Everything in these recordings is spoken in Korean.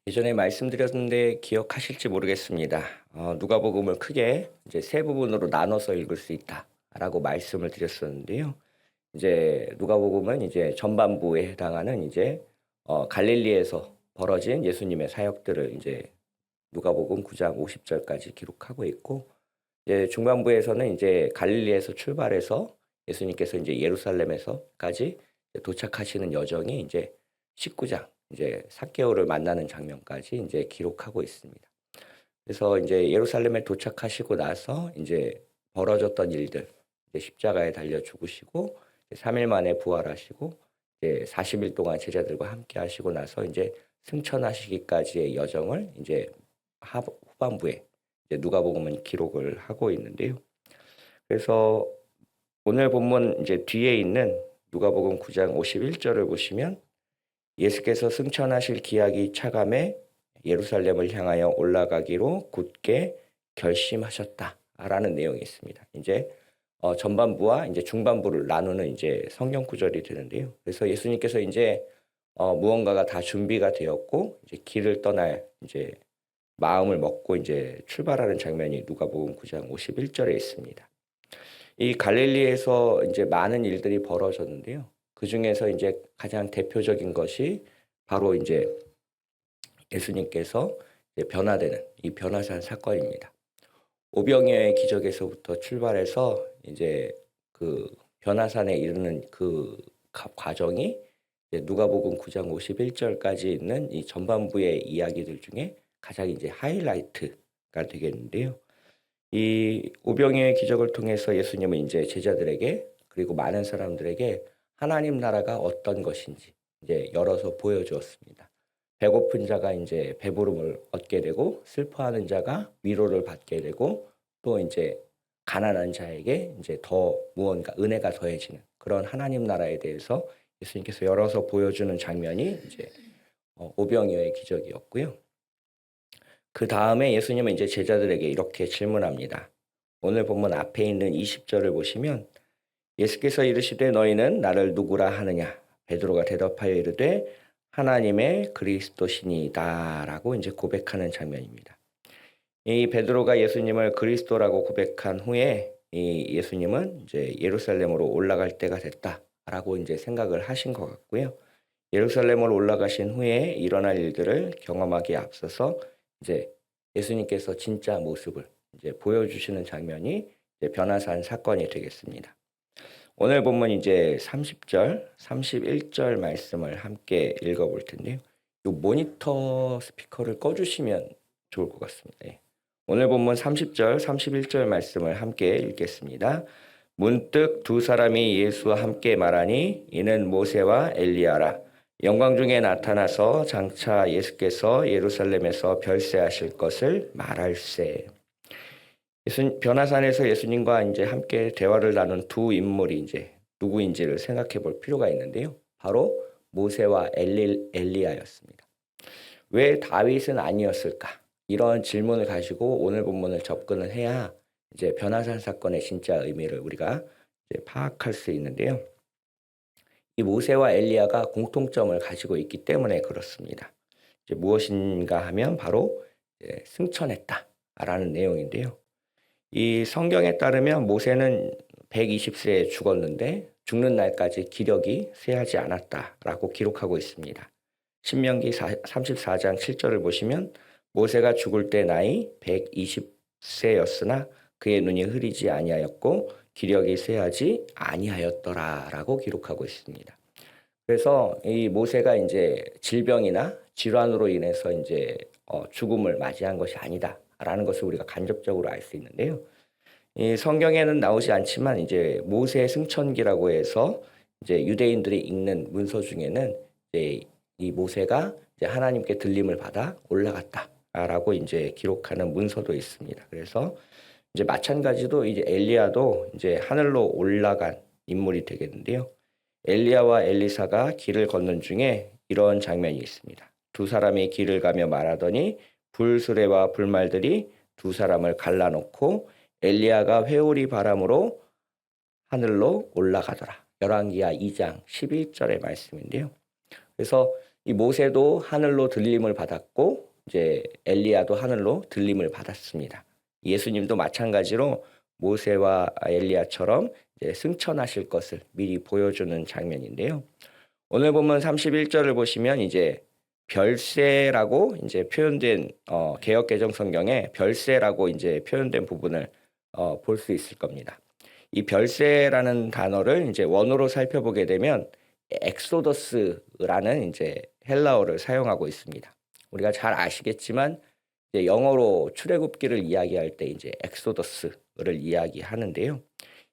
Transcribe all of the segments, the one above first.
예전에 말씀드렸는데 기억하실지 모르겠습니다. 누가복음을 크게 이제 세 부분으로 나눠서 읽을 수 있다라고 말씀을 드렸었는데요. 이제 누가복음은 이제 전반부에 해당하는 이제 갈릴리에서 벌어진 예수님의 사역들을 이제 누가복음 9장 50절까지 기록하고 있고, 이제 중반부에서는 이제 갈릴리에서 출발해서 예수님께서 이제 예루살렘에서까지 도착하시는 여정이 이제 19장 이제 삭개오를 만나는 장면까지 이제 기록하고 있습니다. 그래서 이제 예루살렘에 도착하시고 나서 이제 벌어졌던 일들, 이제 십자가에 달려 죽으시고 3일 만에 부활하시고 이제 40일 동안 제자들과 함께 하시고 나서 이제 승천하시기까지의 여정을 이제 후반부에 이제 누가복음은 기록을 하고 있는데요. 그래서 오늘 본문 이제 뒤에 있는 누가복음 9장 51절을 보시면 예수께서 승천하실 기약이 차감해 예루살렘을 향하여 올라가기로 굳게 결심하셨다라는 내용이 있습니다. 이제 전반부와 이제 중반부를 나누는 이제 성경 구절이 되는데요. 그래서 예수님께서 이제 무언가가 다 준비가 되었고 이제 길을 떠날 이제 마음을 먹고 이제 출발하는 장면이 누가복음 9장 51절에 있습니다. 이 갈릴리에서 이제 많은 일들이 벌어졌는데요. 그 중에서 이제 가장 대표적인 것이 바로 이제 예수님께서 이제 변화되는 이 변화산 사건입니다. 오병이어의 기적에서부터 출발해서 이제 그 변화산에 이르는 그 과정이 이제 누가복음 9장 51절까지 있는 이 전반부의 이야기들 중에 가장 이제 하이라이트가 되겠는데요. 이 오병이어의 기적을 통해서 예수님은 이제 제자들에게 그리고 많은 사람들에게 하나님 나라가 어떤 것인지 이제 열어서 보여주었습니다. 배고픈 자가 이제 배부름을 얻게 되고 슬퍼하는 자가 위로를 받게 되고 또 이제 가난한 자에게 이제 더 무언가 은혜가 더해지는 그런 하나님 나라에 대해서 예수님께서 열어서 보여주는 장면이 이제 오병이어의 기적이었고요. 그 다음에 예수님은 이제 제자들에게 이렇게 질문합니다. 오늘 본문 앞에 있는 20절을 보시면 예수께서 이르시되 너희는 나를 누구라 하느냐? 베드로가 대답하여 이르되 하나님의 그리스도시니다라고 이제 고백하는 장면입니다. 이 베드로가 예수님을 그리스도라고 고백한 후에 이 예수님은 이제 예루살렘으로 올라갈 때가 됐다라고 이제 생각을 하신 것 같고요. 예루살렘으로 올라가신 후에 일어날 일들을 경험하기에 앞서서 이제 예수님께서 진짜 모습을 이제 보여주시는 장면이 이제 변화산 사건이 되겠습니다. 오늘 본문 이제 30절, 31절 말씀을 함께 읽어볼 텐데요. 이 모니터 스피커를 꺼주시면 좋을 것 같습니다. 예. 오늘 본문 30절, 31절 말씀을 함께 읽겠습니다. 문득 두 사람이 예수와 함께 말하니 이는 모세와 엘리야라. 영광 중에 나타나서 장차 예수께서 예루살렘에서 별세하실 것을 말할세. 변화산에서 예수님과 이제 함께 대화를 나눈 두 인물이 이제 누구인지를 생각해 볼 필요가 있는데요. 바로 모세와 엘리야였습니다. 왜 다윗은 아니었을까? 이런 질문을 가지고 오늘 본문을 접근을 해야 이제 변화산 사건의 진짜 의미를 우리가 이제 파악할 수 있는데요. 이 모세와 엘리야가 공통점을 가지고 있기 때문에 그렇습니다. 이제 무엇인가 하면 바로 승천했다라는 내용인데요. 이 성경에 따르면 모세는 120세에 죽었는데 죽는 날까지 기력이 쇠하지 않았다라고 기록하고 있습니다. 신명기 34장 7절을 보시면 모세가 죽을 때 나이 120세였으나 그의 눈이 흐리지 아니하였고 기력이 쇠하지 아니하였더라라고 기록하고 있습니다. 그래서 이 모세가 이제 질병이나 질환으로 인해서 이제 죽음을 맞이한 것이 아니다라는 것을 우리가 간접적으로 알 수 있는데요. 이 성경에는 나오지 않지만 이제 모세 승천기라고 해서 이제 유대인들이 읽는 문서 중에는 이제 이 모세가 이제 하나님께 들림을 받아 올라갔다라고 이제 기록하는 문서도 있습니다. 그래서 이제 마찬가지로 이제 엘리야도 이제 하늘로 올라간 인물이 되겠는데요. 엘리야와 엘리사가 길을 걷는 중에 이런 장면이 있습니다. 두 사람이 길을 가며 말하더니 불수레와 불말들이 두 사람을 갈라놓고 엘리야가 회오리 바람으로 하늘로 올라가더라. 열왕기하 2장 11절의 말씀인데요. 그래서 이 모세도 하늘로 들림을 받았고 이제 엘리야도 하늘로 들림을 받았습니다. 예수님도 마찬가지로 모세와 엘리야처럼 이제 승천하실 것을 미리 보여주는 장면인데요. 오늘 본문 31절을 보시면 이제 별세라고 이제 표현된 개역 개정 성경에 별세라고 이제 표현된 부분을 볼 수 있을 겁니다. 이 별세라는 단어를 이제 원어로 살펴보게 되면 엑소더스라는 이제 헬라어를 사용하고 있습니다. 우리가 잘 아시겠지만 이제 영어로 출애굽기를 이야기할 때 이제 엑소더스를 이야기하는데요.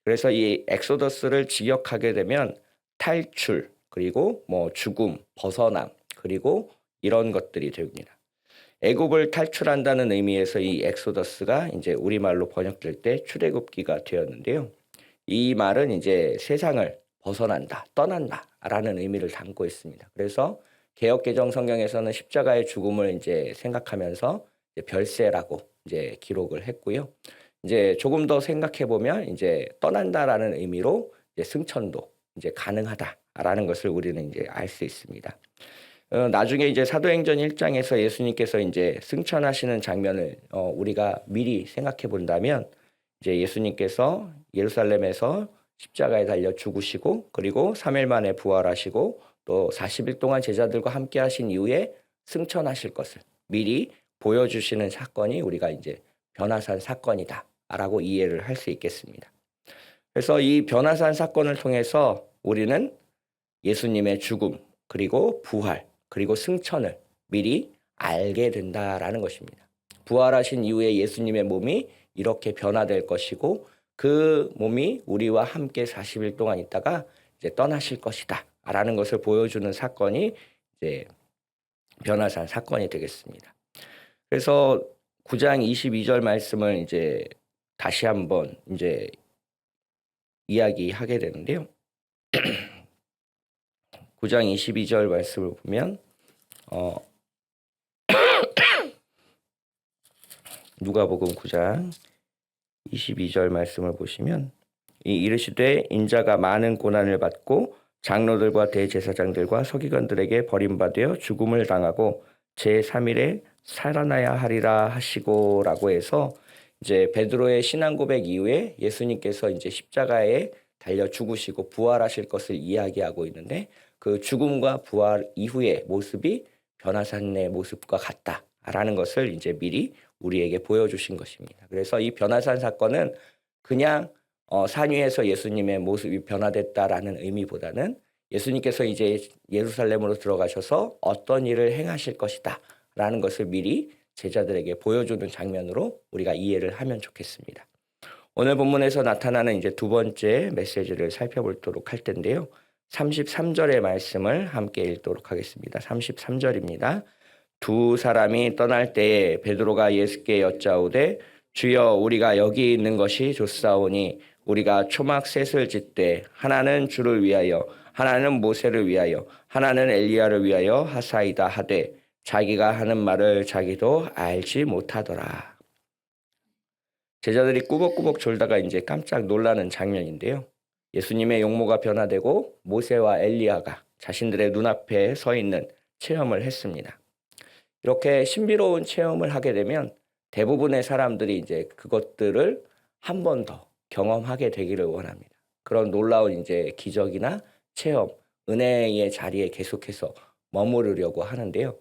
그래서 이 엑소더스를 직역하게 되면 탈출, 그리고 뭐 죽음, 벗어남, 그리고 이런 것들이 됩니다. 애굽을 탈출한다는 의미에서 이 엑소더스가 이제 우리말로 번역될 때 출애굽기가 되었는데요. 이 말은 이제 세상을 벗어난다, 떠난다라는 의미를 담고 있습니다. 그래서 개역 개정 성경에서는 십자가의 죽음을 이제 생각하면서 이제 별세라고 이제 기록을 했고요. 이제 조금 더 생각해 보면 이제 떠난다라는 의미로 이제 승천도 이제 가능하다라는 것을 우리는 이제 알 수 있습니다. 나중에 이제 사도행전 1장에서 예수님께서 이제 승천하시는 장면을 우리가 미리 생각해 본다면 이제 예수님께서 예루살렘에서 십자가에 달려 죽으시고 그리고 3일 만에 부활하시고 또 40일 동안 제자들과 함께 하신 이후에 승천하실 것을 미리 보여주시는 사건이 우리가 이제 변화산 사건이다라고 이해를 할 수 있겠습니다. 그래서 이 변화산 사건을 통해서 우리는 예수님의 죽음 그리고 부활 그리고 승천을 미리 알게 된다라는 것입니다. 부활하신 이후에 예수님의 몸이 이렇게 변화될 것이고 그 몸이 우리와 함께 40일 동안 있다가 이제 떠나실 것이다라는 것을 보여주는 사건이 이제 변화산 사건이 되겠습니다. 그래서 9장 22절 말씀을 이제 다시 한번 이제 이야기하게 되는데요. 9장 22절 말씀을 보면 누가복음 9장 22절 말씀을 보시면 이르시되 인자가 많은 고난을 받고 장로들과 대제사장들과 서기관들에게 버림받아 죽음을 당하고 제3일에 살아나야 하리라 하시고라고 해서 이제 베드로의 신앙 고백 이후에 예수님께서 이제 십자가에 달려 죽으시고 부활하실 것을 이야기하고 있는데 그 죽음과 부활 이후의 모습이 변화산의 모습과 같다라는 것을 이제 미리 우리에게 보여주신 것입니다. 그래서 이 변화산 사건은 그냥 산 위에서 예수님의 모습이 변화됐다라는 의미보다는 예수님께서 이제 예루살렘으로 들어가셔서 어떤 일을 행하실 것이다라는 것을 미리 제자들에게 보여주는 장면으로 우리가 이해를 하면 좋겠습니다. 오늘 본문에서 나타나는 이제 두 번째 메시지를 살펴보도록 할 텐데요. 33절의 말씀을 함께 읽도록 하겠습니다. 33절입니다. 두 사람이 떠날 때에 베드로가 예수께 여짜오되 주여 우리가 여기 있는 것이 좋사오니 우리가 초막 셋을 짓되 하나는 주를 위하여 하나는 모세를 위하여 하나는 엘리야를 위하여 하사이다 하되 자기가 하는 말을 자기도 알지 못하더라. 제자들이 꾸벅꾸벅 졸다가 이제 깜짝 놀라는 장면인데요. 예수님의 용모가 변화되고 모세와 엘리야가 자신들의 눈앞에 서 있는 체험을 했습니다. 이렇게 신비로운 체험을 하게 되면 대부분의 사람들이 이제 그것들을 한 번 더 경험하게 되기를 원합니다. 그런 놀라운 이제 기적이나 체험, 은혜의 자리에 계속해서 머무르려고 하는데요.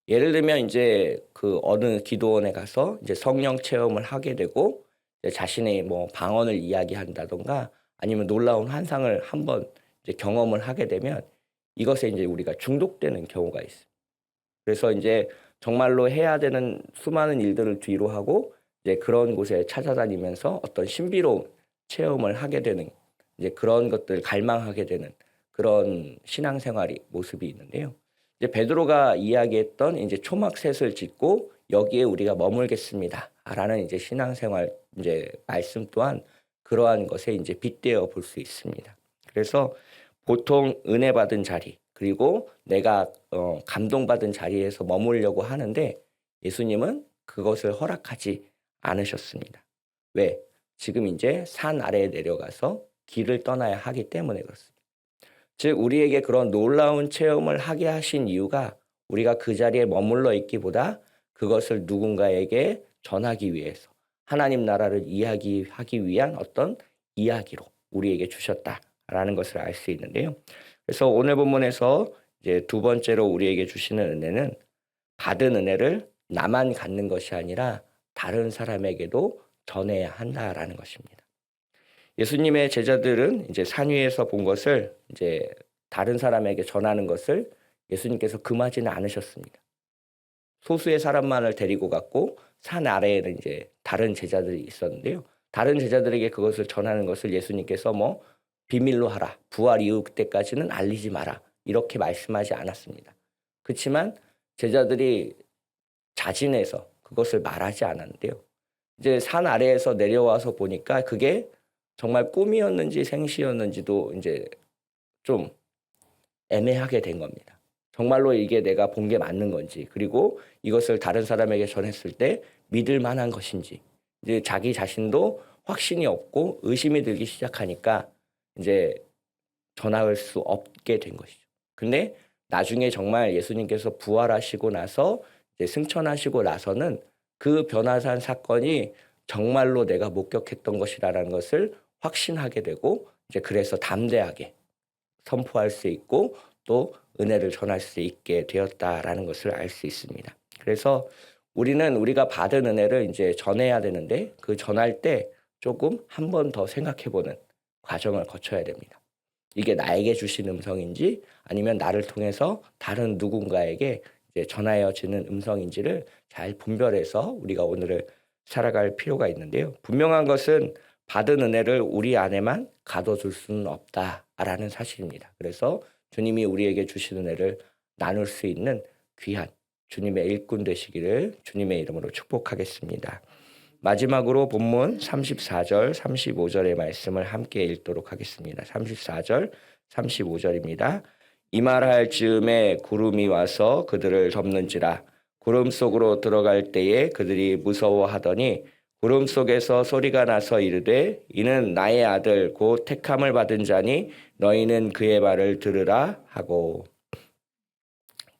예를 들면 이제 그 어느 기도원에 가서 이제 성령 체험을 하게 되고 자신의 뭐 방언을 이야기한다던가 아니면 놀라운 환상을 한번 이제 경험을 하게 되면 이것에 이제 우리가 중독되는 경우가 있어요. 그래서 이제 정말로 해야 되는 수많은 일들을 뒤로 하고 이제 그런 곳에 찾아다니면서 어떤 신비로운 체험을 하게 되는 이제 그런 것들 갈망하게 되는 그런 신앙생활이 모습이 있는데요. 이제 베드로가 이야기했던 이제 초막셋을 짓고 여기에 우리가 머물겠습니다라는 이제 신앙생활 이제 말씀 또한 그러한 것에 이제 빗대어 볼 수 있습니다. 그래서 보통 은혜 받은 자리 그리고 내가 감동받은 자리에서 머물려고 하는데 예수님은 그것을 허락하지 않으셨습니다. 왜? 지금 이제 산 아래에 내려가서 길을 떠나야 하기 때문에 그렇습니다. 즉 우리에게 그런 놀라운 체험을 하게 하신 이유가 우리가 그 자리에 머물러 있기보다 그것을 누군가에게 전하기 위해서 하나님 나라를 이야기하기 위한 어떤 이야기로 우리에게 주셨다라는 것을 알 수 있는데요. 그래서 오늘 본문에서 이제 두 번째로 우리에게 주시는 은혜는 받은 은혜를 나만 갖는 것이 아니라 다른 사람에게도 전해야 한다라는 것입니다. 예수님의 제자들은 이제 산 위에서 본 것을 이제 다른 사람에게 전하는 것을 예수님께서 금하지는 않으셨습니다. 소수의 사람만을 데리고 갔고 산 아래에는 이제 다른 제자들이 있었는데요. 다른 제자들에게 그것을 전하는 것을 예수님께서 뭐 비밀로 하라. 부활 이후 그때까지는 알리지 마라. 이렇게 말씀하지 않았습니다. 그렇지만 제자들이 자진해서 그것을 말하지 않았는데요. 이제 산 아래에서 내려와서 보니까 그게 정말 꿈이었는지 생시였는지도 이제 좀 애매하게 된 겁니다. 정말로 이게 내가 본 게 맞는 건지, 그리고 이것을 다른 사람에게 전했을 때 믿을 만한 것인지, 이제 자기 자신도 확신이 없고 의심이 들기 시작하니까 이제 전할 수 없게 된 것이죠. 근데 나중에 정말 예수님께서 부활하시고 나서 이제 승천하시고 나서는 그 변화산 사건이 정말로 내가 목격했던 것이라는 것을 확신하게 되고 이제 그래서 담대하게 선포할 수 있고 또 은혜를 전할 수 있게 되었다라는 것을 알 수 있습니다. 그래서 우리는 우리가 받은 은혜를 이제 전해야 되는데 그 전할 때 조금 한 번 더 생각해 보는 과정을 거쳐야 됩니다. 이게 나에게 주신 음성인지 아니면 나를 통해서 다른 누군가에게 이제 전하여지는 음성인지를 잘 분별해서 우리가 오늘을 살아갈 필요가 있는데요. 분명한 것은 받은 은혜를 우리 안에만 가둬둘 수는 없다라는 사실입니다. 그래서 주님이 우리에게 주신 은혜를 나눌 수 있는 귀한 주님의 일꾼 되시기를 주님의 이름으로 축복하겠습니다. 마지막으로 본문 34절, 35절의 말씀을 함께 읽도록 하겠습니다. 34절, 35절입니다. 이 말할 즈음에 구름이 와서 그들을 덮는지라 구름 속으로 들어갈 때에 그들이 무서워하더니 구름 속에서 소리가 나서 이르되 이는 나의 아들 곧 택함을 받은 자니 너희는 그의 말을 들으라 하고.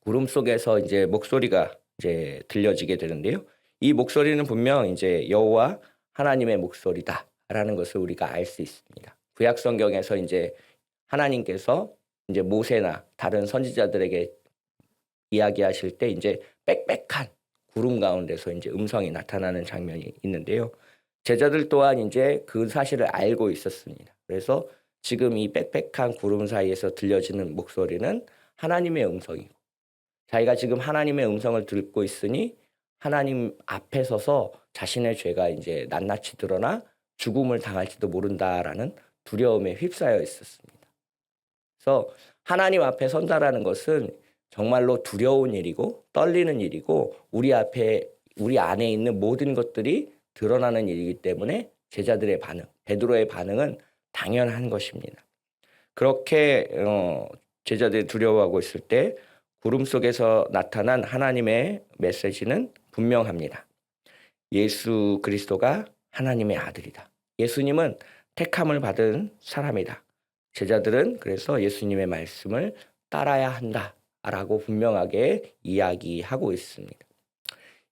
구름 속에서 이제 목소리가 이제 들려지게 되는데요. 이 목소리는 분명 이제 여호와 하나님의 목소리다라는 것을 우리가 알 수 있습니다. 구약 성경에서 이제 하나님께서 이제 모세나 다른 선지자들에게 이야기하실 때 이제 빽빽한 구름 가운데서 이제 음성이 나타나는 장면이 있는데요. 제자들 또한 이제 그 사실을 알고 있었습니다. 그래서 지금 이 빽빽한 구름 사이에서 들려지는 목소리는 하나님의 음성이고 자기가 지금 하나님의 음성을 듣고 있으니 하나님 앞에 서서 자신의 죄가 이제 낱낱이 드러나 죽음을 당할지도 모른다라는 두려움에 휩싸여 있었습니다. 그래서 하나님 앞에 선다라는 것은 정말로 두려운 일이고 떨리는 일이고 우리 안에 있는 모든 것들이 드러나는 일이기 때문에 제자들의 반응, 베드로의 반응은 당연한 것입니다. 그렇게 제자들이 두려워하고 있을 때 구름 속에서 나타난 하나님의 메시지는 분명합니다. 예수 그리스도가 하나님의 아들이다. 예수님은 택함을 받은 사람이다. 제자들은 그래서 예수님의 말씀을 따라야 한다라고 분명하게 이야기하고 있습니다.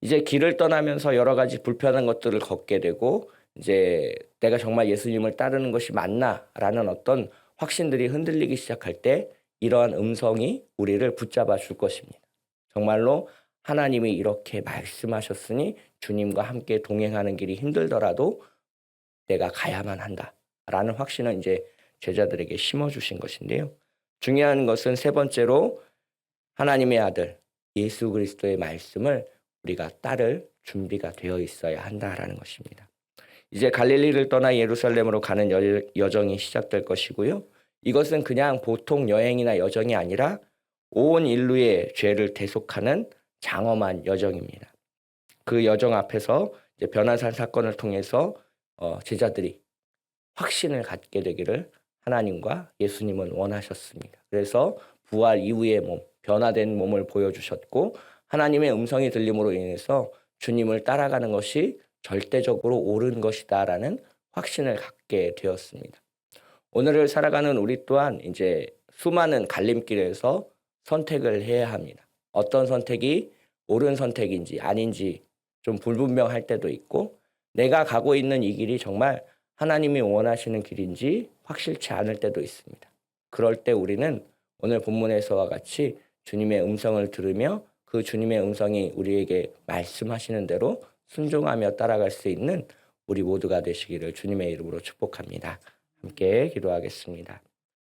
이제 길을 떠나면서 여러 가지 불편한 것들을 걷게 되고 이제 내가 정말 예수님을 따르는 것이 맞나라는 어떤 확신들이 흔들리기 시작할 때 이러한 음성이 우리를 붙잡아 줄 것입니다. 정말로 하나님이 이렇게 말씀하셨으니 주님과 함께 동행하는 길이 힘들더라도 내가 가야만 한다라는 확신을 이제 제자들에게 심어주신 것인데요. 중요한 것은 세 번째로 하나님의 아들 예수 그리스도의 말씀을 우리가 따를 준비가 되어 있어야 한다라는 것입니다. 이제 갈릴리를 떠나 예루살렘으로 가는 여정이 시작될 것이고요. 이것은 그냥 보통 여행이나 여정이 아니라 온 인류의 죄를 대속하는 장엄한 여정입니다. 그 여정 앞에서 이제 변화산 사건을 통해서 제자들이 확신을 갖게 되기를 하나님과 예수님은 원하셨습니다. 그래서 부활 이후의 몸, 변화된 몸을 보여주셨고 하나님의 음성이 들림으로 인해서 주님을 따라가는 것이 절대적으로 옳은 것이다라는 확신을 갖게 되었습니다. 오늘을 살아가는 우리 또한 이제 수많은 갈림길에서 선택을 해야 합니다. 어떤 선택이 옳은 선택인지 아닌지 좀 불분명할 때도 있고 내가 가고 있는 이 길이 정말 하나님이 원하시는 길인지 확실치 않을 때도 있습니다. 그럴 때 우리는 오늘 본문에서와 같이 주님의 음성을 들으며 그 주님의 음성이 우리에게 말씀하시는 대로 순종하며 따라갈 수 있는 우리 모두가 되시기를 주님의 이름으로 축복합니다. 함께 기도하겠습니다.